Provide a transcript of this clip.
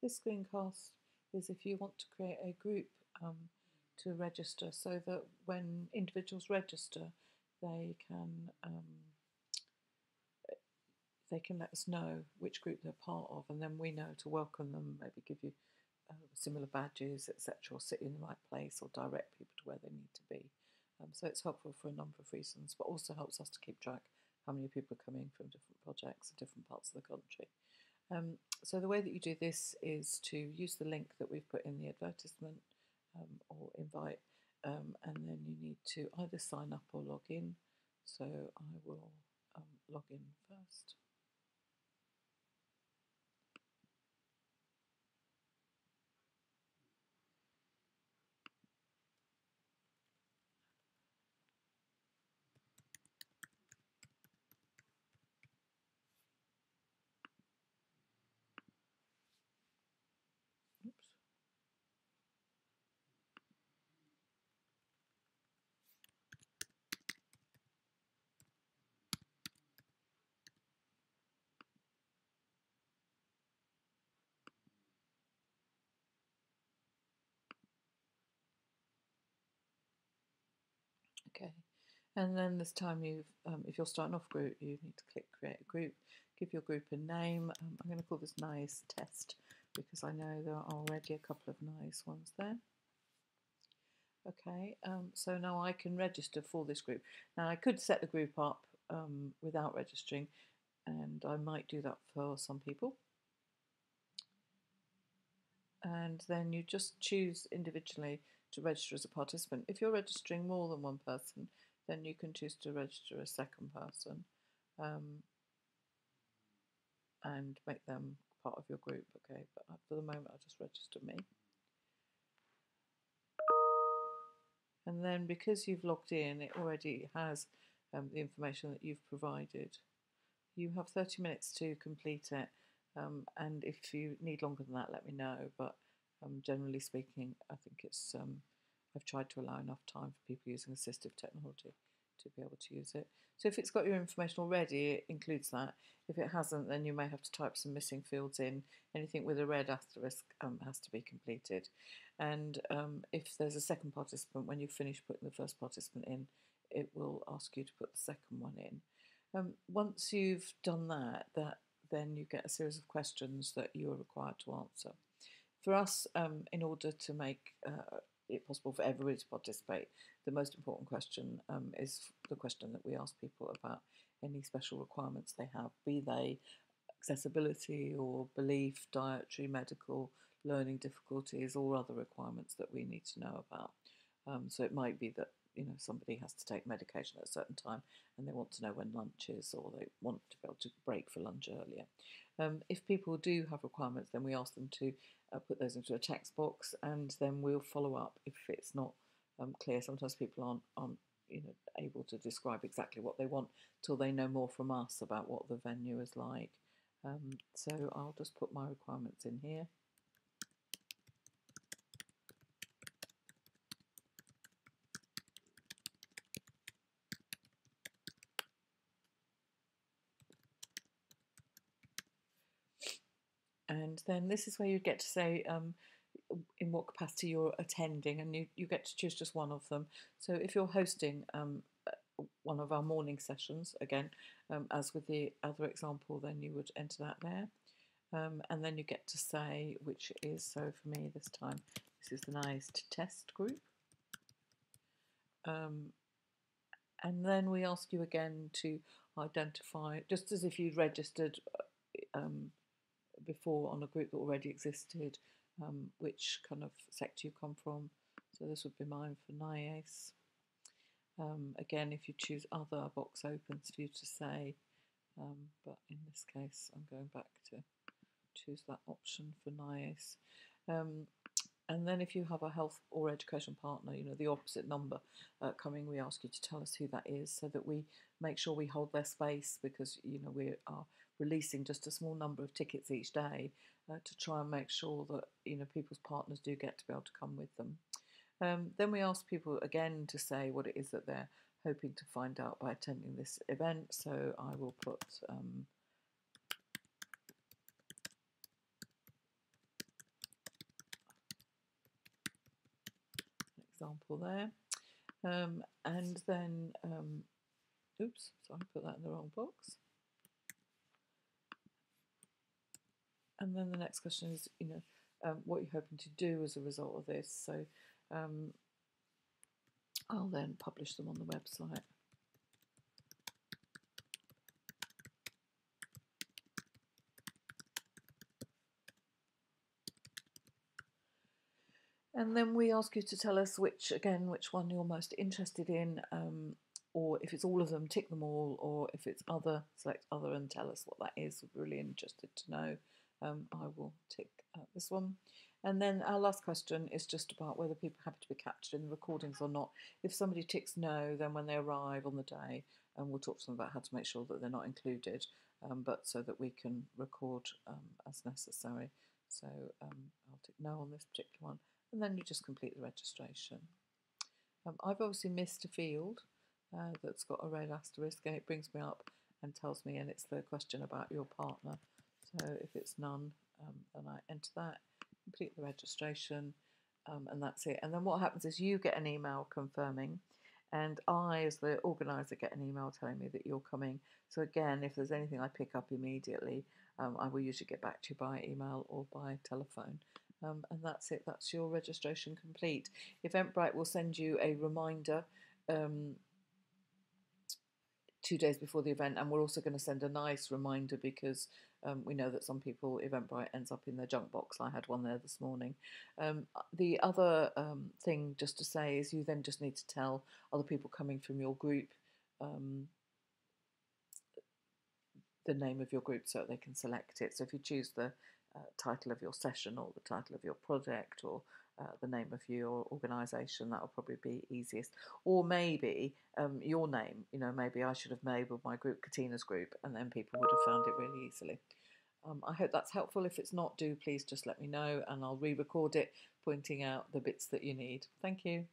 This screencast is if you want to create a group um, to register, so that when individuals register, they can um, they can let us know which group they're part of, and then we know to welcome them, maybe give you similar badges, etc., or sit in the right place, or direct people to where they need to be. So it's helpful for a number of reasons, but also helps us to keep track how many people are coming from different projects in different parts of the country. So the way that you do this is to use the link that we've put in the advertisement or invite, and then you need to either sign up or log in. So I will log in first. Oops. Okay, and then this time if you're starting off group, you need to click create a group, give your group a name. I'm going to call this nice test because I know there are already a couple of nice ones there. Okay, so now I can register for this group. Now I could set the group up without registering, and I might do that for some people. And then you just choose individually to register as a participant. If you're registering more than one person, then you can choose to register a second person and make them part of your group. Okay, but for the moment I'll just register me. And then because you've logged in, it already has the information that you've provided. You have 30 minutes to complete it, and if you need longer than that, let me know. But generally speaking, I think I've tried to allow enough time for people using assistive technology to be able to use it. So if it's got your information already, it includes that. If it hasn't, then you may have to type some missing fields in. Anything with a red asterisk has to be completed. And if there's a second participant, when you finish putting the first participant in, it will ask you to put the second one in. Once you've done that, then you get a series of questions that you are required to answer. For us, in order to make it possible for everybody to participate, the most important question is the question that we ask people about any special requirements they have, be they accessibility or belief, dietary, medical, learning difficulties, or other requirements that we need to know about. So it might be that somebody has to take medication at a certain time and they want to know when lunch is, or they want to be able to break for lunch earlier. If people do have requirements, then we ask them to put those into a text box, and then we'll follow up if it's not clear. Sometimes people aren't able to describe exactly what they want till they know more from us about what the venue is like. So I'll just put my requirements in here. And then this is where you get to say in what capacity you're attending, and you get to choose just one of them. So if you're hosting one of our morning sessions, again, as with the other example, then you would enter that there. And then you get to say which is, so for me this time, this is the nice test group. And then we ask you again to identify, just as if you'd registered before on a group that already existed, which kind of sector you come from. So this would be mine for NIACE. Again, if you choose other, a box opens for you to say, but in this case I'm going back to choose that option for NIACE. And then if you have a health or education partner, the opposite number coming, we ask you to tell us who that is so that we make sure we hold their space, because, we are releasing just a small number of tickets each day to try and make sure that, people's partners do get to be able to come with them. Then we ask people again to say what it is that they're hoping to find out by attending this event. So I will put example there. And then, oops, sorry, I put that in the wrong box. And then the next question is, what you're hoping to do as a result of this. So I'll then publish them on the website. And then we ask you to tell us which one you're most interested in, or if it's all of them, tick them all, or if it's other, select other and tell us what that is. We're really interested to know. I will tick this one. And then our last question is just about whether people happen to be captured in the recordings or not. If somebody ticks no, then when they arrive on the day, we'll talk to them about how to make sure that they're not included, but so that we can record as necessary. So I'll tick no on this particular one. And then you just complete the registration. I've obviously missed a field that's got a red asterisk, and it brings me up and tells me, and it's the question about your partner. So if it's none, then I enter that, complete the registration, and that's it. And then what happens is you get an email confirming, and I, as the organiser, get an email telling me that you're coming. So again, if there's anything I pick up immediately, I will usually get back to you by email or by telephone. And that's it, that's your registration complete. Eventbrite will send you a reminder 2 days before the event, and we're also going to send a nice reminder because we know that some people, Eventbrite ends up in their junk box. I had one there this morning. The other thing just to say is you then just need to tell other people coming from your group the name of your group so that they can select it. So if you choose the title of your session or the title of your project or the name of your organisation, that will probably be easiest. Or maybe your name, maybe I should have labelled my group Katina's group, and then people would have found it really easily. I hope that's helpful. If it's not, do please just let me know and I'll re-record it pointing out the bits that you need. Thank you.